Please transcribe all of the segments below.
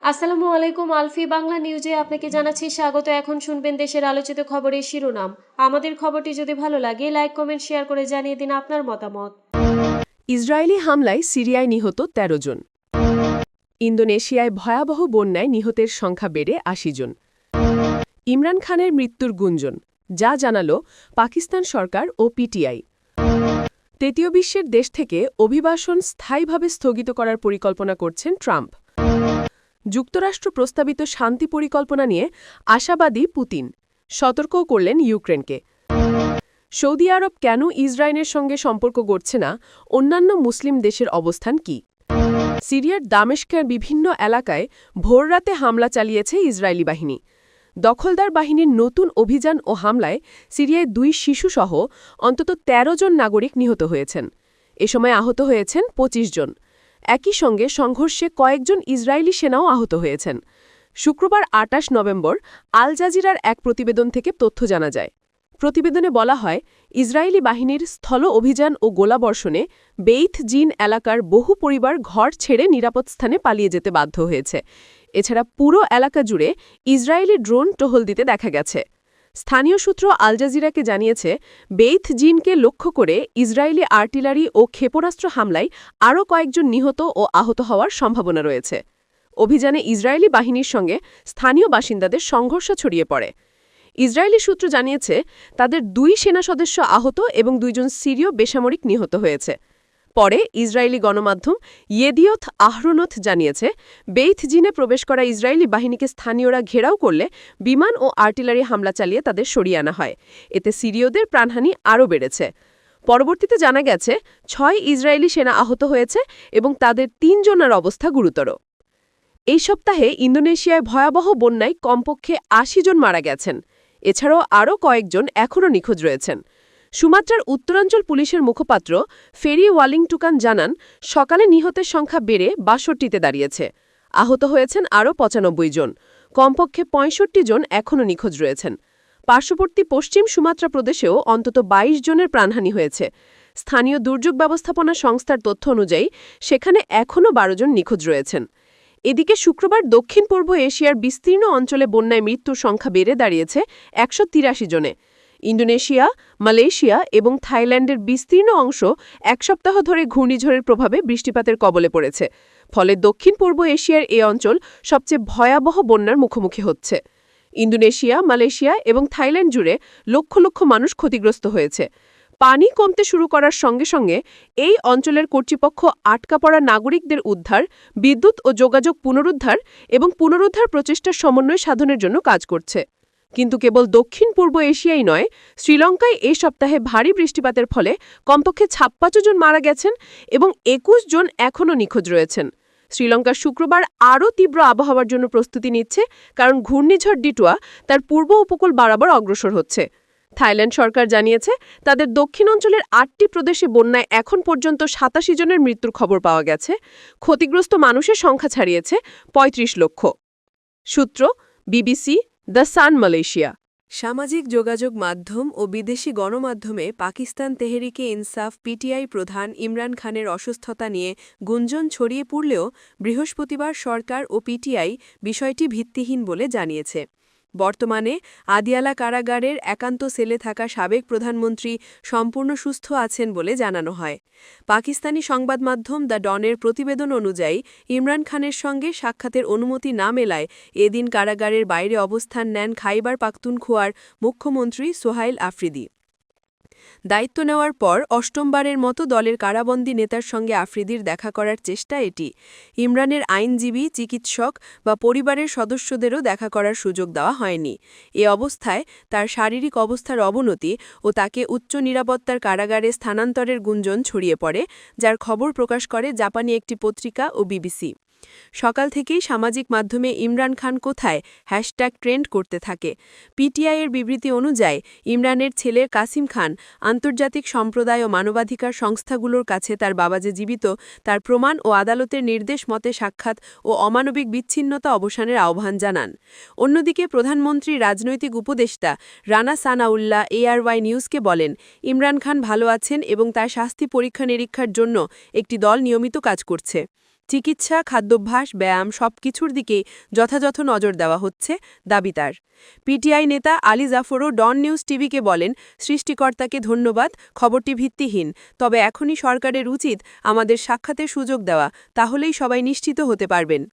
আসসালামু আলাইকুম। আলফি বাংলা নিউজে আপনাকে জানাচ্ছি স্বাগত। এখন শুনবেন দেশের আলোচিত খবরের শিরোনাম। আমাদের খবরটি যদি ভালো লাগে লাইক কমেন্ট শেয়ার করে জানিয়ে দিন আপনার মতামত। ইসরায়েলি হামলায় সিরিয়ায় নিহত ১৩ জন। ইন্দোনেশিয়ায় ভয়াবহ বন্যায় নিহতের সংখ্যা বেড়ে ৮০ জন। ইমরান খানের মৃত্যুর গুঞ্জন, যা জানাল পাকিস্তান সরকার ও পিটিআই। তৃতীয় বিশ্বের দেশ থেকে অভিবাসন স্থায়ীভাবে স্থগিত করার পরিকল্পনা করছেন ট্রাম্প। যুক্তরাষ্ট্র প্রস্তাবিত শান্তি পরিকল্পনা নিয়ে আশাবাদী পুতিন, সতর্কও করলেন ইউক্রেনকে। সৌদি আরব কেন ইসরায়েলের সঙ্গে সম্পর্ক গড়ছে না, অন্যান্য মুসলিম দেশের অবস্থান কি? সিরিয়ার দামেস্কের বিভিন্ন এলাকায় ভোররাতে হামলা চালিয়েছে ইসরায়েলি বাহিনী। দখলদার বাহিনীর নতুন অভিযান ও হামলায় সিরিয়ায় ২ শিশুসহ অন্তত ১৩ জন নাগরিক নিহত হয়েছেন। এ সময় আহত হয়েছেন ২৫ জন। একই সঙ্গে সংঘর্ষে কয়েকজন ইসরায়েলি সেনাও আহত হয়েছেন। শুক্রবার ২৮ নভেম্বর আল জাজিরার এক প্রতিবেদন থেকে তথ্য জানা যায়। প্রতিবেদনে বলা হয়, ইসরায়েলি বাহিনীর স্থল অভিযান ও গোলাবর্ষণে বেইথ জিন এলাকার বহু পরিবার ঘর ছেড়ে নিরাপদ স্থানে পালিয়ে যেতে বাধ্য হয়েছে। এছাড়া পুরো এলাকা জুড়ে ইসরায়েলি ড্রোন টহল দিতে দেখা গেছে। স্থানীয় সূত্র আল জাজিরাকে জানিয়েছে, বেইথ জিনকে লক্ষ্য করে ইসরায়েলি আর্টিলারি ও ক্ষেপণাস্ত্র হামলায় আরও কয়েকজন নিহত ও আহত হওয়ার সম্ভাবনা রয়েছে। অভিযানে ইসরায়েলি বাহিনীর সঙ্গে স্থানীয় বাসিন্দাদের সংঘর্ষ ছড়িয়ে পড়ে। ইসরায়েলি সূত্র জানিয়েছে, তাদের ২ সেনা সদস্য আহত এবং ২ জন সিরীয় বেসামরিক নিহত হয়েছে। পরে ইসরায়েলি গণমাধ্যম ইয়েদিয়থ আহরোনথ জানিয়েছে, বেইথ জিনে প্রবেশ করা ইসরায়েলি বাহিনীকে স্থানীয়রা ঘেরাও করলে বিমান ও আর্টিলারি হামলা চালিয়ে তাদের সরিয়ে আনা হয়। এতে সিরীয়দের প্রাণহানি আরও বেড়েছে। পরবর্তীতে জানা গেছে, ৬ ইসরায়েলি সেনা আহত হয়েছে এবং তাদের ৩ জনের অবস্থা গুরুতর। এই সপ্তাহে ইন্দোনেশিয়ায় ভয়াবহ বন্যায় কমপক্ষে ৮০ জন মারা গেছেন। এছাড়াও আরও কয়েকজন এখনও নিখোঁজ রয়েছেন। সুমাত্রার উত্তরাঞ্চল পুলিশের মুখপাত্র ফেরি ওয়ালিংটুকান জানান, সকালে নিহতের সংখ্যা বেড়ে ৬২তে দাঁড়িয়েছে। আহত হয়েছেন আরও ৯৫ জন। কমপক্ষে ৬৫ জন এখনও নিখোঁজ রয়েছেন। পার্শ্ববর্তী পশ্চিম সুমাত্রা প্রদেশেও অন্তত ২২ জনের প্রাণহানি হয়েছে। স্থানীয় দুর্যোগ ব্যবস্থাপনা সংস্থার তথ্য অনুযায়ী সেখানে এখনও ১২ জন নিখোঁজ রয়েছেন। এদিকে শুক্রবার দক্ষিণ পূর্ব এশিয়ার বিস্তীর্ণ অঞ্চলে বন্যায় মৃত্যুর সংখ্যা বেড়ে দাঁড়িয়েছে ১৮৩ জনে। ইন্দোনেশিয়া, মালয়েশিয়া এবং থাইল্যান্ডের বিস্তীর্ণ অংশ ১ সপ্তাহ ধরে ঘূর্ণিঝড়ের প্রভাবে বৃষ্টিপাতের কবলে পড়েছে। ফলে দক্ষিণ পূর্ব এশিয়ার এই অঞ্চল সবচেয়ে ভয়াবহ বন্যার মুখোমুখি হচ্ছে। ইন্দোনেশিয়া, মালয়েশিয়া এবং থাইল্যান্ড জুড়ে লক্ষ লক্ষ মানুষ ক্ষতিগ্রস্ত হয়েছে। পানি কমতে শুরু করার সঙ্গে সঙ্গে এই অঞ্চলের কর্তৃপক্ষ আটকা পড়া নাগরিকদের উদ্ধার, বিদ্যুৎ ও যোগাযোগ পুনরুদ্ধার এবং পুনরুদ্ধার প্রচেষ্টার সমন্বয় সাধনের জন্য কাজ করছে। কিন্তু কেবল দক্ষিণ পূর্ব এশিয়াই নয়, শ্রীলঙ্কায় এই সপ্তাহে ভারী বৃষ্টিপাতের ফলে কমপক্ষে ৫৬ জন মারা গেছেন এবং ২১ জন এখনও নিখোঁজ রয়েছেন। শ্রীলঙ্কা শুক্রবার আরও তীব্র আবহাওয়ার জন্য প্রস্তুতি নিচ্ছে, কারণ ঘূর্ণিঝড় ডিটুয়া তার পূর্ব উপকূল বরাবর অগ্রসর হচ্ছে। থাইল্যান্ড সরকার জানিয়েছে, তাদের দক্ষিণ অঞ্চলের ৮টি প্রদেশে বন্যায় এখন পর্যন্ত ৮৭ জনের মৃত্যুর খবর পাওয়া গেছে। ক্ষতিগ্রস্ত মানুষের সংখ্যা ছাড়িয়েছে ৩৫ লক্ষ। সূত্র বিবিসি, দ্য সান, মালয়েশিয়া। সামাজিক যোগাযোগ মাধ্যম ও বিদেশি গণমাধ্যমে পাকিস্তান তেহরিকে ইনসাফ পিটিআই প্রধান ইমরান খানের অসুস্থতা নিয়ে গুঞ্জন ছড়িয়ে পড়লেও বৃহস্পতিবার সরকার ও পিটিআই বিষয়টি ভিত্তিহীন বলে জানিয়েছে। বর্তমানে আদিয়ালা কারাগারের একান্ত সেলে থাকা সাবেক প্রধানমন্ত্রী সম্পূর্ণ সুস্থ আছেন বলে জানানো হয়। পাকিস্তানি সংবাদ মাধ্যম দ্য ডনের প্রতিবেদন অনুযায়ী ইমরান খানের সঙ্গে সাক্ষাতের অনুমতি না মেলায় এদিন কারাগারের বাইরে অবস্থান নেন খাইবার পাখতুনখোয়ার মুখ্যমন্ত্রী সোহাইল আফ্রিদি। দায়িত্ব নেওয়ার পর অষ্টমবারের মতো দলের কারাবন্দী নেতার সঙ্গে আফ্রিদির দেখা করার চেষ্টা এটি। ইমরানের আইনজীবী, চিকিৎসক বা পরিবারের সদস্যদেরও দেখা করার সুযোগ দেওয়া হয়নি। এ অবস্থায় তার শারীরিক অবস্থার অবনতি ও তাকে উচ্চ নিরাপত্তার কারাগারে স্থানান্তরের গুঞ্জন ছড়িয়ে পড়ে, যার খবর প্রকাশ করে জাপানি একটি পত্রিকা ও বিবিসি। সকাল থেকেই সামাজিক মাধ্যমে ইমরান খান কোথায় হ্যাশট্যাগ ট্রেন্ড করতে থাকে। পিটিআইয়ের বিবৃতি অনুযায়ী ইমরানের ছেলে কাসিম খান আন্তর্জাতিক সম্প্রদায় ও মানবাধিকার সংস্থাগুলোর কাছে তার বাবা যে জীবিত তার প্রমাণ ও আদালতের নির্দেশ মতে সাক্ষাৎ ও অমানবিক বিচ্ছিন্নতা অবসানের আহ্বান জানান। অন্যদিকে প্রধানমন্ত্রী রাজনৈতিক উপদেষ্টা রানা সানাউল্লাহ এআরওয়াই নিউজকে বলেন, ইমরান খান ভালো আছেন এবং তার স্বাস্থ্য পরীক্ষা নিরীক্ষার জন্য একটি দল নিয়মিত কাজ করছে। চিকিৎসা, খাদ্যাভ্যাস, ব্যায়াম সবকিছুর দিকেই যথাযথ নজর দেওয়া হচ্ছে, দাবি তার। পিটিআই নেতা আলী জাফরও ডন নিউজ টিভিকে বলেন, সৃষ্টিকর্তাকে ধন্যবাদ, খবরটি ভিত্তিহীন, তবে এখনই সরকারের উচিত আমাদের সাক্ষাতের সুযোগ দেওয়া, তাহলেই সবাই নিশ্চিত হতে পারবেন।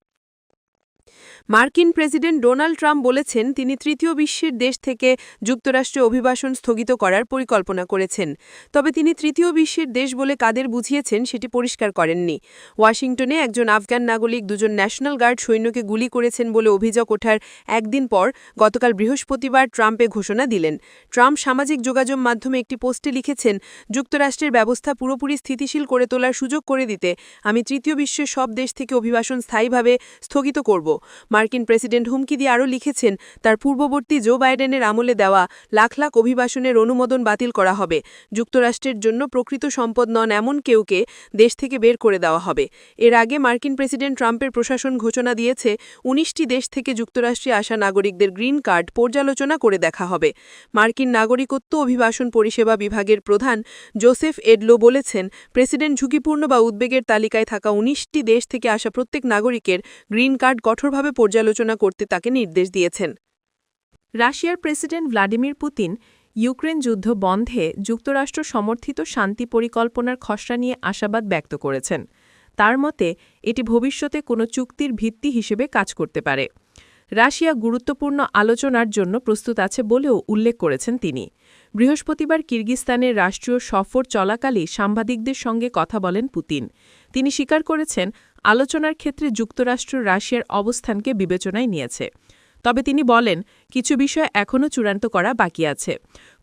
মার্কিন প্রেসিডেন্ট ডোনাল্ড ট্রাম্প বলেছেন তিনি তৃতীয় বিশ্বের দেশ থেকে যুক্তরাষ্ট্রে অভিবাসন স্থগিত করার পরিকল্পনা করেছেন। তবে তিনি তৃতীয় বিশ্বের দেশ বলে কাদের বুঝিয়েছেন সেটি পরিষ্কার করেননি। ওয়াশিংটনে একজন আফগান নাগরিক দুজন ন্যাশনাল গার্ড সৈন্যকে গুলি করেছেন বলে অভিযোগ ওঠার একদিন পর গতকাল বৃহস্পতিবার ট্রাম্পে ঘোষণা দিলেন। ট্রাম্প সামাজিক যোগাযোগ মাধ্যমে একটি পোস্টে লিখেছেন, যুক্তরাষ্ট্রের ব্যবস্থা পুরোপুরি স্থিতিশীল করে তোলার সুযোগ করে দিতে আমি তৃতীয় বিশ্বের সব দেশ থেকে অভিবাসন স্থায়ীভাবে স্থগিত করব। মার্কিন প্রেসিডেন্ট হুমকি দিয়ে আরও লিখেছেন, তার পূর্ববর্তী জো বাইডেনের আমলে দেওয়া লাখ লাখ অভিবাসনের অনুমোদন বাতিল করা হবে। যুক্তরাষ্ট্রের জন্য প্রকৃত সম্পদ নন এমন কেউকে দেশ থেকে বের করে দেওয়া হবে। এর আগে মার্কিন প্রেসিডেন্ট ট্রাম্পের প্রশাসন ঘোষণা দিয়েছে ১৯টি দেশ থেকে যুক্তরাষ্ট্রে আসা নাগরিকদের গ্রিন কার্ড পর্যালোচনা করে দেখা হবে। মার্কিন নাগরিকত্ব অভিবাসন পরিষেবা বিভাগের প্রধান জোসেফ এডলো বলেছেন, প্রেসিডেন্ট ঝুঁকিপূর্ণ বা উদ্বেগের তালিকায় থাকা ১৯টি দেশ থেকে আসা প্রত্যেক নাগরিকের গ্রিন কার্ড কঠোরভাবে পর্যালোচনা করতে তাকে নির্দেশ দিয়েছেন। রাশিয়ার প্রেসিডেন্ট ভ্লাদিমির পুতিন ইউক্রেন যুদ্ধ বন্ধে যুক্তরাষ্ট্র সমর্থিত শান্তি পরিকল্পনার খসড়া নিয়ে আশাবাদ ব্যক্ত করেছেন। তার মতে এটি ভবিষ্যতে কোনো চুক্তির ভিত্তি হিসেবে কাজ করতে পারে। রাশিয়া গুরুত্বপূর্ণ আলোচনার জন্য প্রস্তুত আছে বলেও উল্লেখ করেছেন তিনি। বৃহস্পতিবার কিরগিস্তানের রাষ্ট্রীয় সফর চলাকালেই সাংবাদিকদের সঙ্গে কথা বলেন পুতিন। তিনি স্বীকার করেছেন, আলোচনার ক্ষেত্রে যুক্তরাষ্ট্র রাশিয়ার অবস্থানকে বিবেচনায় নিয়েছে। তবে তিনি বলেন, কিছু বিষয় এখনও চূড়ান্ত করা বাকি আছে।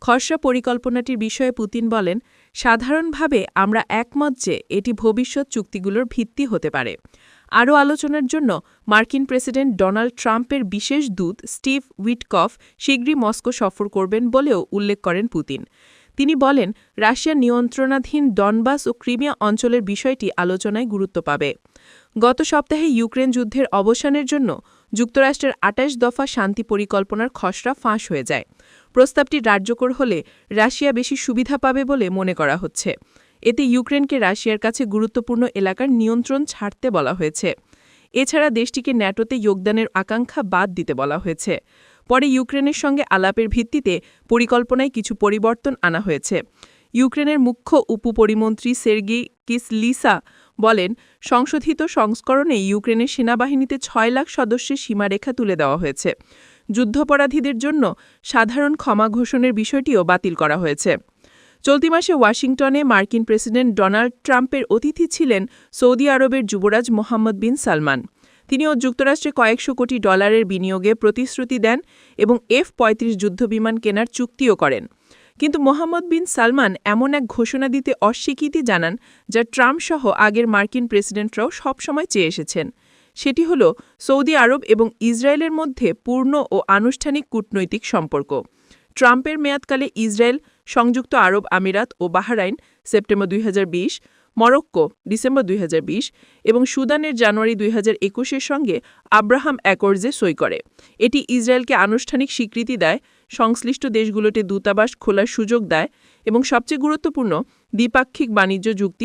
খসড়া পরিকল্পনাটির বিষয়ে পুতিন বলেন, সাধারণভাবে আমরা একমত যে এটি ভবিষ্যৎ চুক্তিগুলোর ভিত্তি হতে পারে। আরও আলোচনার জন্য মার্কিন প্রেসিডেন্ট ডোনাল্ড ট্রাম্পের বিশেষ দূত স্টিভ উইটকফ শীঘ্রই মস্কো সফর করবেন বলেও উল্লেখ করেন পুতিন। তিনি বলেন, রাশিয়ার নিয়ন্ত্রণাধীন ডনবাস ও ক্রিমিয়া অঞ্চলের বিষয়টি আলোচনায় গুরুত্ব পাবে। গত সপ্তাহে ইউক্রেন যুদ্ধের অবসানের জন্য যুক্তরাষ্ট্রের ২৮ দফা শান্তি পরিকল্পনার খসড়া ফাঁস হয়ে যায়। প্রস্তাবটি কার্যকর হলে রাশিয়া বেশি সুবিধা পাবে বলে মনে করা হচ্ছে। এতে ইউক্রেনকে রাশিয়ার কাছে গুরুত্বপূর্ণ এলাকার নিয়ন্ত্রণ ছাড়তে বলা হয়েছে। এছাড়া দেশটিকে ন্যাটোতে যোগদানের আকাঙ্ক্ষা বাদ দিতে বলা হয়েছে। পরে ইউক্রেনের সঙ্গে আলাপের ভিত্তিতে পরিকল্পনায় কিছু পরিবর্তন আনা হয়েছে। ইউক্রেনের মুখ্য উপপরিমন্ত্রী সের্গি কিসলিসা বলেন, সংশোধিত সংস্করণে ইউক্রেনের সেনাবাহিনীতে ৬ লাখ সদস্যের সীমারেখা তুলে দেওয়া হয়েছে। যুদ্ধাপরাধীদের জন্য সাধারণ ক্ষমা ঘোষণের বিষয়টিও বাতিল করা হয়েছে। চলতি মাসে ওয়াশিংটনে মার্কিন প্রেসিডেন্ট ডোনাল্ড ট্রাম্পের অতিথি ছিলেন সৌদি আরবের যুবরাজ মোহাম্মদ বিন সালমান। তিনিও যুক্তরাষ্ট্রে কয়েকশো কোটি ডলারের বিনিয়োগে প্রতিশ্রুতি দেন এবং F-35 যুদ্ধবিমান কেনার চুক্তিও করেন। কিন্তু মোহাম্মদ বিন সালমান এমন এক ঘোষণা দিতে অস্বীকৃতি জানান, যা ট্রাম্প সহ আগের মার্কিন প্রেসিডেন্টরাও সবসময় চেয়ে এসেছেন। সেটি হল সৌদি আরব এবং ইসরায়েলের মধ্যে পূর্ণ ও আনুষ্ঠানিক কূটনৈতিক সম্পর্ক। ট্রাম্পের মেয়াদকালে ইসরায়েল, সংযুক্ত আরব আমিরাত ও বাহরাইন সেপ্টেম্বর ২০২০, মরক্কো ডিসেম্বর ২০২০ এবং সুদানের জানুয়ারি ২০২১-এর সঙ্গে আব্রাহাম অ্যাকর্ডসে সই করে। এটি ইসরায়েলকে আনুষ্ঠানিক স্বীকৃতি দেয়, সংশ্লিষ্ট দেশগুলোতে দূতাবাস খোলার সুযোগ দেয় এবং সবচেয়ে গুরুত্বপূর্ণ দ্বিপাক্ষিক বাণিজ্য চুক্তি